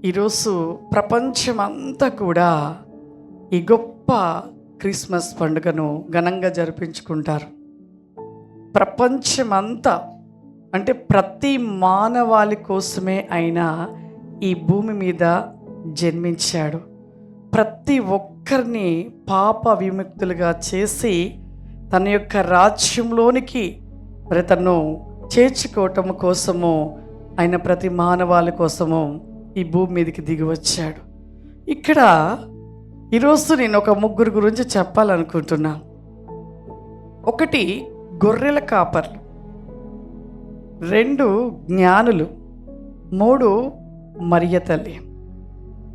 ఈరోజు ప్రపంచమంతా కూడా ఈ గొప్ప క్రిస్మస్ పండుగను ఘనంగా జరిపించుకుంటారు. ప్రపంచమంతా అంటే ప్రతి మానవాళి కోసమే ఆయన ఈ భూమి మీద జన్మించాడు. ప్రతి ఒక్కరిని పాప విముక్తులుగా చేసి తన యొక్క రాజ్యంలోనికి మరి తను చేర్చుకోవటం కోసము ఆయన ప్రతి మానవాళి కోసము ఈ భూమి మీదకి దిగి వచ్చాడు. ఇక్కడ ఈరోజు నేను ఒక ముగ్గురు గురించి చెప్పాలనుకుంటున్నాను. ఒకటి గొర్రెల కాపర్లు, 2 జ్ఞానులు, 3 మరియ తల్లి.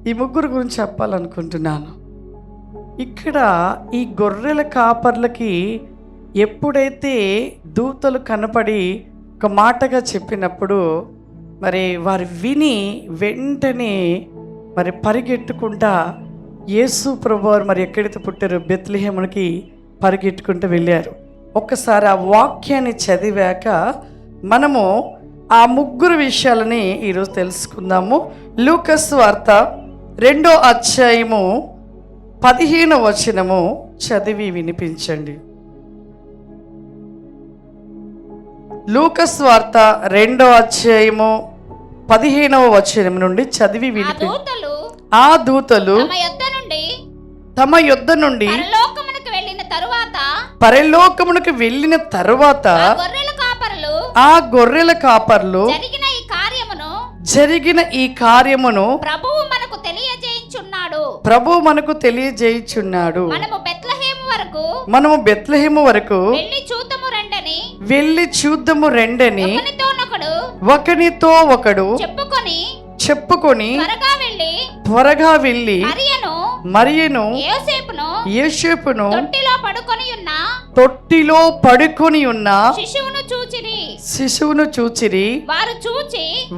ఈ ముగ్గురు గురించి చెప్పాలనుకుంటున్నాను. ఇక్కడ ఈ గొర్రెల కాపర్లకి ఎప్పుడైతే దూతలు కనపడి ఒక మాటగా చెప్పినప్పుడు మరి వారు విని వెంటనే మరి పరిగెట్టుకుంటా యేసు ప్రభువారు మరి ఎక్కడైతే పుట్టారో బెత్లెహేమునికి పరిగెట్టుకుంటూ వెళ్ళారు. ఒక్కసారి ఆ వాక్యాన్ని చదివాక మనము ఆ ముగ్గురు విషయాలని ఈరోజు తెలుసుకుందాము. లూకాసు వార్త 2వ అధ్యాయము 15వ వచనము చదివి వినిపించండి. లూకాసు వార్త 2వ అధ్యాయము 15వ వచనం నుండి చదివి వినిపించండి. ఆ దూతలు తమ యొద్ద నుండి పరలోకమునకు వెళ్ళిన తరువాత ఆ గొర్రెల కాపర్లు జరిగిన ఈ కార్యమును ప్రభువు మనకు తెలియజేయుచున్నాడు. మనము బెత్లెహేము వరకు వెళ్ళి చూద్దాము రండని ఒకనితో ఒకడు చెప్పుకొని త్వరగా వెళ్ళి మరియను యోసేపును తొట్టిలో పడుకొని ఉన్న శిశువును చూచిరి.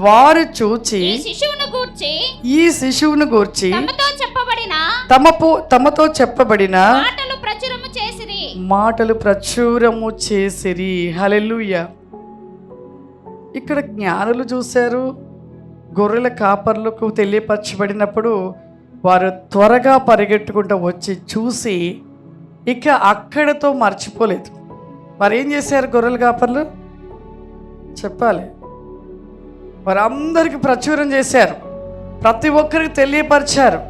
వారు చూచి ఈ శిశువును గూర్చి తమతో చెప్పబడిన మాటలు ప్రచురము చేసిరి. హల్లెలూయా. ఇక్కడ జ్ఞానులు చూశారు, గొర్రెల కాపర్లకు తెలియపరచబడినప్పుడు వారు త్వరగా పరిగెట్టుకుంటూ వచ్చి చూసి ఇక అక్కడతో మర్చిపోలేదు. వారు ఏం చేశారు? గొర్రెల కాపర్లు చెప్పాలి, వారందరికీ ప్రచురం చేశారు, ప్రతి ఒక్కరికి తెలియపరిచారు.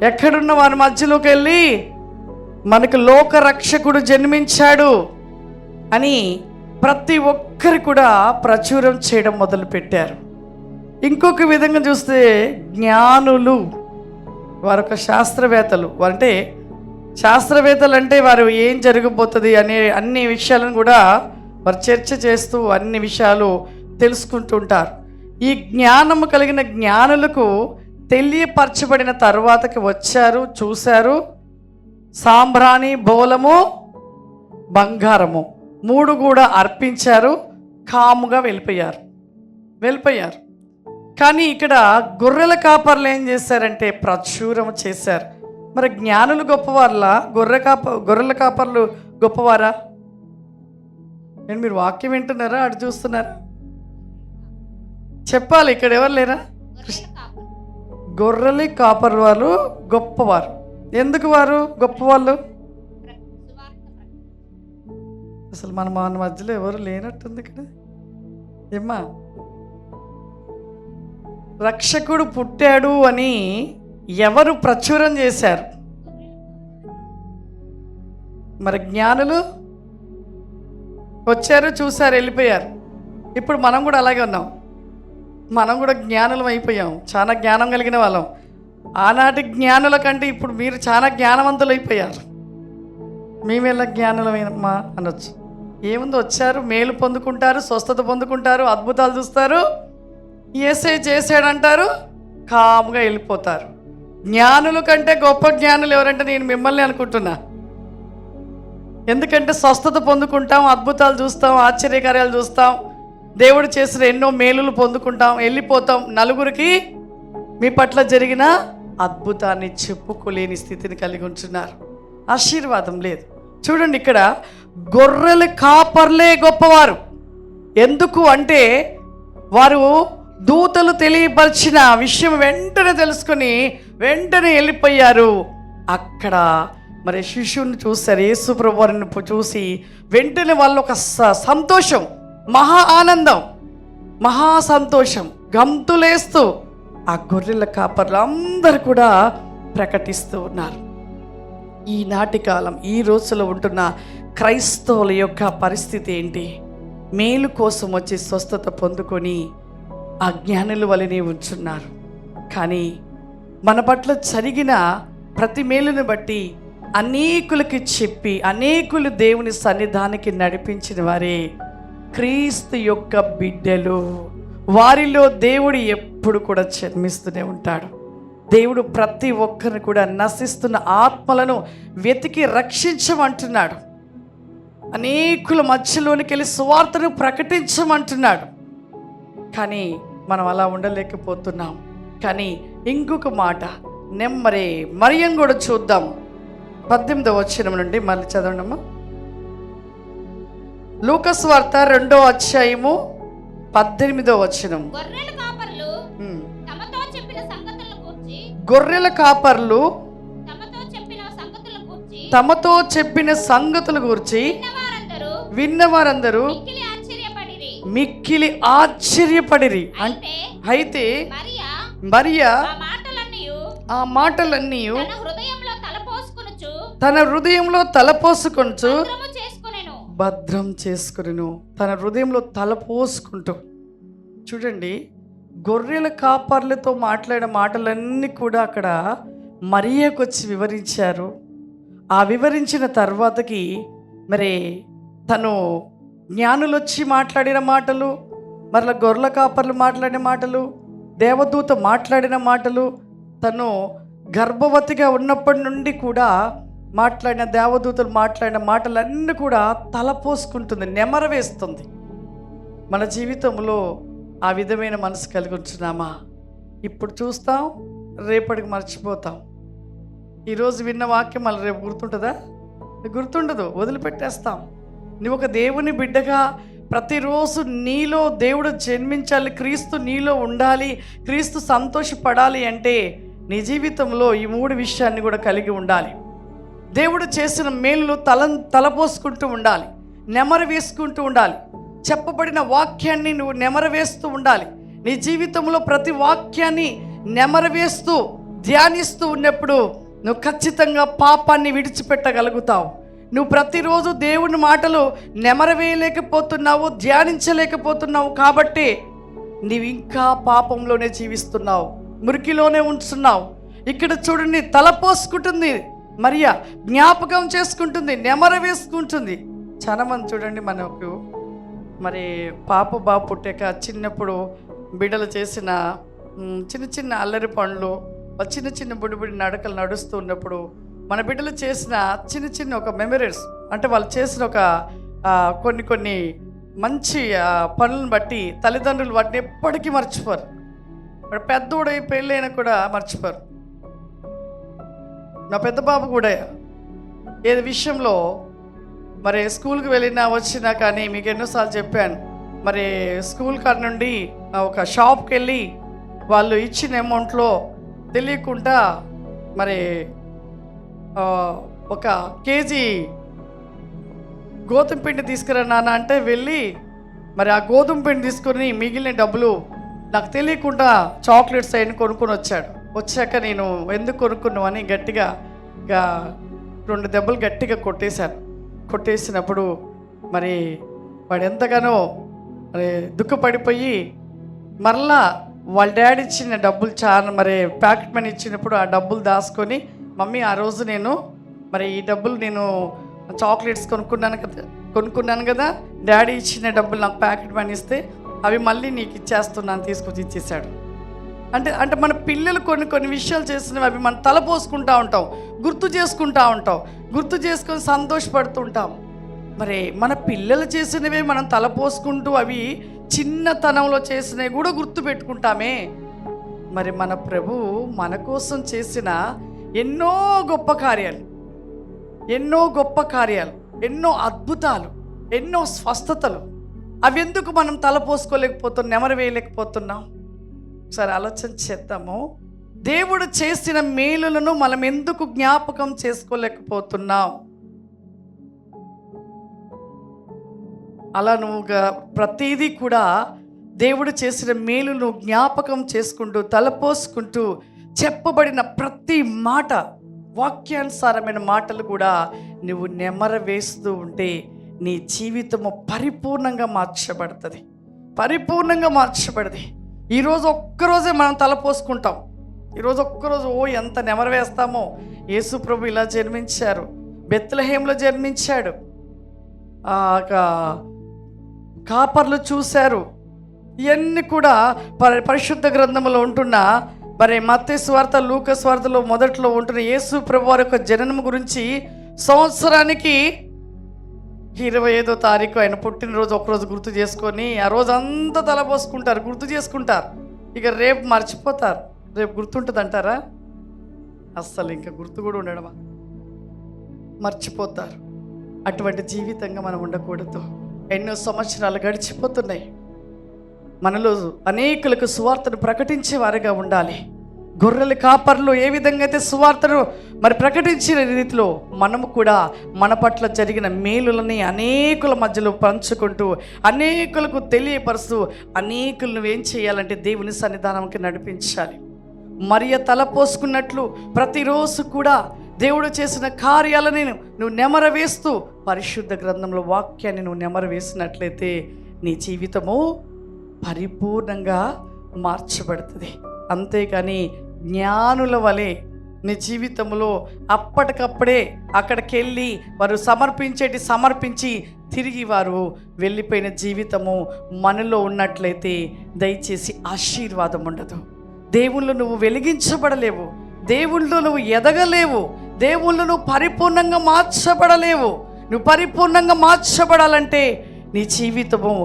ఎక్కడున్న వారి మధ్యలోకి వెళ్ళి మనకు లోక రక్షకుడు జన్మించాడు అని ప్రతి ఒక్కరు కూడా ప్రచురం చేయడం మొదలుపెట్టారు. ఇంకొక విధంగా చూస్తే జ్ఞానులు, వారొక శాస్త్రవేత్తలు. అంటే శాస్త్రవేత్తలు అంటే వారు ఏం జరగబోతుంది అనే అన్ని విషయాలను కూడా వారు చర్చ చేస్తూ అన్ని విషయాలు తెలుసుకుంటుంటారు. ఈ జ్ఞానము కలిగిన జ్ఞానులకు తెలియపరచబడిన తర్వాతకి వచ్చారు, చూశారు. సాంబ్రాణి, బోలము, బంగారము 3 కూడా అర్పించారు. కాముగా వెళ్ళిపోయారు. కానీ ఇక్కడ గొర్రెల కాపర్లు ఏం చేశారంటే ప్రచురం చేశారు. మరి జ్ఞానులు గొప్పవాళ్ళ, గొర్రెల కాపర్లు గొప్పవారా? నేను మీరు వాక్యం వింటున్నారా, అటు చూస్తున్నారా? చెప్పాలి. ఇక్కడ ఎవరు లేరా? గొర్రెల కాపర్ వాళ్ళు గొప్పవారు. ఎందుకు వారు గొప్పవాళ్ళు? అసలు మన మధ్యలో ఎవరు లేనట్టుంది ఇక్కడ. ఏమ్మా, రక్షకుడు పుట్టాడు అని ఎవరు ప్రచురం చేశారు? మరి జ్ఞానులు వచ్చారు, చూశారు, వెళ్ళిపోయారు. ఇప్పుడు మనం కూడా అలాగే ఉన్నాం. మనం కూడా జ్ఞానులం అయిపోయాం, చాలా జ్ఞానం కలిగిన వాళ్ళం. ఆనాటి జ్ఞానుల కంటే ఇప్పుడు మీరు చాలా జ్ఞానవంతులు అయిపోయారు. మేమెలా జ్ఞానులమేనమ్మా అనొచ్చు. ఏముంది, వచ్చారు, మేలు పొందుకుంటారు, స్వస్థత పొందుకుంటారు, అద్భుతాలు చూస్తారు, యేసయ్య చేశాడంటారు, కాముగా వెళ్ళిపోతారు. జ్ఞానుల కంటే గొప్ప జ్ఞానులు ఎవరంటే నేను మిమ్మల్ని అనుకుంటున్నా. ఎందుకంటే స్వస్థత పొందుకుంటాం, అద్భుతాలు చూస్తాం, ఆశ్చర్యకార్యాలు చూస్తాం, దేవుడు చేసిన ఎన్నో మేలులు పొందుకుంటాం, వెళ్ళిపోతాం. నలుగురికి మీ పట్ల జరిగిన అద్భుతాన్ని చెప్పుకోలేని స్థితిని కలిగి ఉంటున్నారు. ఆశీర్వాదం లేదు. చూడండి, ఇక్కడ గొర్రెల కాపర్లే గొప్పవారు. ఎందుకు అంటే వారు దూతలు తెలియపరిచిన విషయం వెంటనే తెలుసుకొని వెంటనే వెళ్ళిపోయారు. అక్కడ మరి శిశువుని చూశారు, యేసు ప్రభువుని చూసి వెంటనే వాళ్ళు ఒక సంతోషం, మహా ఆనందం, మహా సంతోషం, గంతులేస్తూ ఆ గొర్రెల కాపర్లు అందరూ కూడా ప్రకటిస్తూ ఉన్నారు. ఈనాటి కాలం, ఈ రోజులో ఉంటున్న క్రైస్తవుల యొక్క పరిస్థితి ఏంటి? మేలు కోసం వచ్చి స్వస్థత పొందుకొని అజ్ఞానుల వలనే ఉంచున్నారు. కానీ మన పట్ల జరిగిన ప్రతి మేలుని బట్టి అనేకులకి చెప్పి అనేకులు దేవుని సన్నిధానికి నడిపించిన వారే క్రీస్తు యొక్క బిడ్డలు. వారిలో దేవుడు ఎప్పుడు కూడా జన్మిస్తూనే ఉంటాడు. దేవుడు ప్రతి ఒక్కరిని కూడా నశిస్తున్న ఆత్మలను వెతికి రక్షించమంటున్నాడు. అనేకుల మధ్యలోనికి వెళ్ళి సువార్తను ప్రకటించమంటున్నాడు. కానీ మనం అలా ఉండలేకపోతున్నాం. కానీ ఇంకొక మాట మరియం కూడా చూద్దాం. 18వ వచనం నుండి మళ్ళీ చదవండమ్మా. లూకాసు వార్త 2వ అధ్యాయము 18వ వచనం. గొర్రెల కాపర్లు తమతో చెప్పిన సంగతుల గురించి విన్నవారందరూ మిక్కిలి ఆశ్చర్యపడిరి. అయితే మరియా ఆ మాటలన్నీ తన హృదయంలో తలపోసుకొనుచు భద్రం చేసుకును. తన హృదయంలో తలపోసుకుంటూ. చూడండి, గొర్రెల కాపర్లతో మాట్లాడిన మాటలన్నీ కూడా అక్కడ మరియాకు వచ్చి వివరించారు. ఆ వివరించిన తర్వాతకి మరి తను జ్ఞానులు వచ్చి మాట్లాడిన మాటలు, మరలా గొర్రెల కాపర్లు మాట్లాడిన మాటలు, దేవదూత మాట్లాడిన మాటలు, తను గర్భవతిగా ఉన్నప్పటి నుండి కూడా మాట్లాడిన దేవదూతలు మాట్లాడిన మాటలన్నీ కూడా తలపోసుకుంటుంది, నెమరవేస్తుంది. మన జీవితంలో ఆ విధమైన మనసు కలిగి ఉంటున్నామా? ఇప్పుడు చూస్తాం, రేపటికి మర్చిపోతాం. ఈరోజు విన్న వాక్యం మళ్ళీ రేపు గుర్తుంటుందా? గుర్తుండదు, వదిలిపెట్టేస్తాం. నువ్వు ఒక దేవుని బిడ్డగా ప్రతిరోజు నీలో దేవుడు జన్మించాలి, క్రీస్తు నీలో ఉండాలి, క్రీస్తు సంతోషపడాలి అంటే నీ జీవితంలో ఈ 3 విషయాన్ని కూడా కలిగి ఉండాలి. దేవుడు చేసిన మేలు తలపోసుకుంటూ ఉండాలి, నెమరు వేసుకుంటూ ఉండాలి. చెప్పబడిన వాక్యాన్ని నువ్వు నెమరు వేస్తూ ఉండాలి. నీ జీవితంలో ప్రతి వాక్యాన్ని నెమరు వేస్తూ ధ్యానిస్తూ ఉన్నప్పుడు నువ్వు ఖచ్చితంగా పాపాన్ని విడిచిపెట్టగలుగుతావు. నువ్వు ప్రతిరోజు దేవుని మాటలు నెమరవేయలేకపోతున్నావు, ధ్యానించలేకపోతున్నావు. కాబట్టి నీవు ఇంకా పాపంలోనే జీవిస్తున్నావు, మురికిలోనే ఉంటున్నావు. ఇక్కడ చూడండి, తలపోసుకుంటుంది మరియా, జ్ఞాపకం చేసుకుంటుంది, నెమర వేసుకుంటుంది. చాలా మంది చూడండి, మనకు మరి బాబు పుట్టాక చిన్నప్పుడు బిడ్డలు చేసిన చిన్న చిన్న అల్లరి పనులు, చిన్న చిన్న బుడిబుడి నడకలు నడుస్తూ ఉన్నప్పుడు మన బిడ్డలు చేసిన చిన్న చిన్న ఒక మెమరీస్, అంటే వాళ్ళు చేసిన ఒక కొన్ని మంచి పనులను బట్టి తల్లిదండ్రులు వాటిని ఎప్పటికీ మర్చిపోరు. పెద్దోడై పెళ్ళైనా కూడా మర్చిపోరు. నా పెద్ద బాబు కూడా ఏది విషయంలో మరి స్కూల్కి వెళ్ళినా వచ్చినా కానీ మీకు ఎన్నోసార్లు చెప్పాను, మరి స్కూల్ కాడ నుండి ఒక షాప్కి వెళ్ళి వాళ్ళు ఇచ్చిన అమౌంట్లో తెలియకుండా మరి 1 కేజీ గోధుమ పిండి తీసుకురా నాన్న అంటే వెళ్ళి మరి ఆ గోధుమ పిండి తీసుకొని మిగిలిన డబ్బులు నాకు తెలియకుండా చాక్లెట్స్ అయిన కొనుక్కొని వచ్చాడు. వచ్చాక నేను ఎందుకు కొనుక్కున్నావు అని గట్టిగా 2 దెబ్బలు గట్టిగా కొట్టేశాను. కొట్టేసినప్పుడు మరి వాడు ఎంతగానో మరి దుఃఖపడిపోయి మరలా వాళ్ళ డాడీ ఇచ్చిన డబ్బులు చాలా మరి ప్యాకెట్ మనీ ఇచ్చినప్పుడు ఆ డబ్బులు దాచుకొని, మమ్మీ ఆ రోజు నేను మరి ఈ డబ్బులు నేను చాక్లెట్స్ కొనుక్కున్నాను కదా, డాడీ ఇచ్చిన డబ్బులు నాకు ప్యాకెట్ మనీ ఇస్తే అవి మళ్ళీ నీకు ఇచ్చేస్తున్నాను, తీసుకొచ్చి ఇచ్చేసాడు. అంటే మన పిల్లలు కొన్ని విషయాలు చేసినవి అవి మనం తలపోసుకుంటూ ఉంటాం, గుర్తు చేసుకుంటూ ఉంటాం, గుర్తు చేసుకొని సంతోషపడుతూ ఉంటాం. మరి మన పిల్లలు చేసినవే మనం తలపోసుకుంటూ అవి చిన్నతనంలో చేసినవి కూడా గుర్తు పెట్టుకుంటామే. మరి మన ప్రభు మన కోసం చేసిన ఎన్నో గొప్ప కార్యాలు, ఎన్నో అద్భుతాలు, ఎన్నో స్వస్థతలు, అవి ఎందుకు మనం తలపోసుకోలేకపోతున్నాం, నెమరు వేయలేకపోతున్నాం? ఒకసారి ఆలోచన చేద్దాము. దేవుడు చేసిన మేలులను మనం ఎందుకు జ్ఞాపకం చేసుకోలేకపోతున్నాం? అలా నువ్వుగా ప్రతిదీ కూడా దేవుడు చేసిన మేలును జ్ఞాపకం చేసుకుంటూ తలపోసుకుంటూ చెప్పబడిన ప్రతి మాట, వాక్యానుసారమైన మాటలు కూడా నువ్వు నెమర వేస్తూ ఉంటే నీ జీవితము పరిపూర్ణంగా మార్చబడుతుంది. పరిపూర్ణంగా మార్చబడుతుంది. ఈరోజు ఒక్కరోజే మనం తలపోసుకుంటాం. ఈరోజు ఒక్కరోజు ఎంత నెమరు వేస్తామో. యేసు ప్రభు ఇలా జన్మించారు, బెత్లెహేంలో జన్మించాడు, కాపర్లు చూశారు. ఇవన్నీ కూడా పరిశుద్ధ గ్రంథంలో ఉంటున్న మరి మత్తయి సువార్త, లూకా సువార్తలో మొదట్లో ఉంటున్న యేసు ప్రభు వారి యొక్క జననం గురించి సంవత్సరానికి 25వ తారీఖు ఆయన పుట్టినరోజు ఒకరోజు గుర్తు చేసుకొని ఆ రోజు అంతా తలపోసుకుంటారు, గుర్తు చేసుకుంటారు. ఇక రేపు మర్చిపోతారు. రేపు గుర్తుంటుంది అంటారా? అస్సలు ఇంకా గుర్తు కూడా ఉండడమా, మర్చిపోతారు. అటువంటి జీవితంగా మనం ఉండకూడదు. ఎన్నో సంవత్సరాలు గడిచిపోతున్నాయి. మనలో అనేకులకు సువార్తను ప్రకటించే వారిగా ఉండాలి. గొర్రెల కాపర్లు ఏ విధంగా అయితే సువార్తను మరి ప్రకటించిన రీతిలో మనము కూడా మన పట్ల జరిగిన మేలులని అనేకుల మధ్యలో పంచుకుంటూ, అనేకులకు తెలియపరుస్తూ, అనేకులు నువ్వేం చేయాలంటే దేవుని సన్నిధానంకి నడిపించాలి. మరియ తలపోసుకున్నట్లు ప్రతిరోజు కూడా దేవుడు చేసిన కార్యాలని నువ్వు నెమర వేస్తూ పరిశుద్ధ గ్రంథంలో వాక్యాన్ని నువ్వు నెమర వేసినట్లయితే నీ జీవితము పరిపూర్ణంగా మార్చబడుతుంది. అంతేకాని జ్ఞానుల వలె నీ జీవితంలో అప్పటికప్పుడే అక్కడికి వెళ్ళి వారు సమర్పించి తిరిగి వారు వెళ్ళిపోయిన జీవితము మనలో ఉన్నట్లయితే దయచేసి ఆశీర్వాదం ఉండదు. దేవుళ్ళు నువ్వు వెలిగించబడలేవు, దేవుళ్ళు నువ్వు ఎదగలేవు, దేవుళ్ళు నువ్వు పరిపూర్ణంగా మార్చబడలేవు. నువ్వు పరిపూర్ణంగా మార్చబడాలంటే నీ జీవితము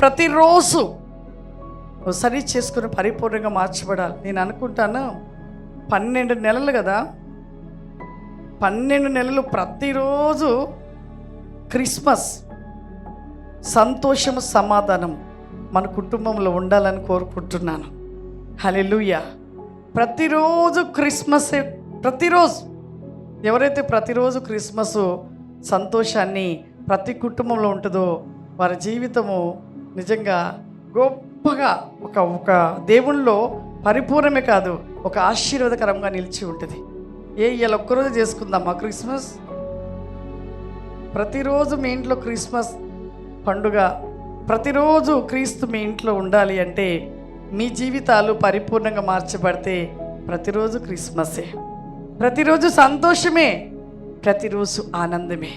ప్రతిరోజు సరి చేసుకుని పరిపూర్ణంగా మార్చబడాలి. నేను అనుకుంటాను 12 నెలలు కదా, 12 నెలలు ప్రతిరోజు క్రిస్మస్ సంతోషము సమాధానం మన కుటుంబంలో ఉండాలని కోరుకుంటున్నాను. హల్లెలూయా. ప్రతిరోజు క్రిస్మస్, ప్రతిరోజు ఎవరైతే ప్రతిరోజు క్రిస్మస్ సంతోషాన్ని ప్రతి కుటుంబంలో ఉంటుందో వారి జీవితము నిజంగా గొప్పగా ఒక దేవునిలో పరిపూర్ణమే కాదు, ఒక ఆశీర్వాదకరంగా నిలిచి ఉంటుంది. ఇలా ఒక్కరోజు చేసుకుందామా క్రిస్మస్? ప్రతిరోజు మీ ఇంట్లో క్రిస్మస్ పండుగ, ప్రతిరోజు క్రీస్తు మీ ఇంట్లో ఉండాలి అంటే మీ జీవితాలు పరిపూర్ణంగా మార్చబడితే ప్రతిరోజు క్రిస్మసే, ప్రతిరోజు సంతోషమే, ప్రతిరోజు ఆనందమే.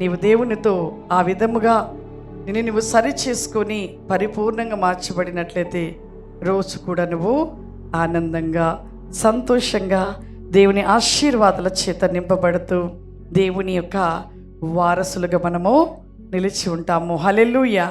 నీవు దేవునితో ఆ విధముగా నువ్వు సరి చేసుకొని పరిపూర్ణంగా మార్చబడినట్లయితే రోజు కూడా నువ్వు ఆనందంగా, సంతోషంగా, దేవుని ఆశీర్వాదాల చేత నింపబడుతూ దేవుని యొక్క వారసులుగా మనము నిలిచి ఉంటాము. హల్లెలూయా.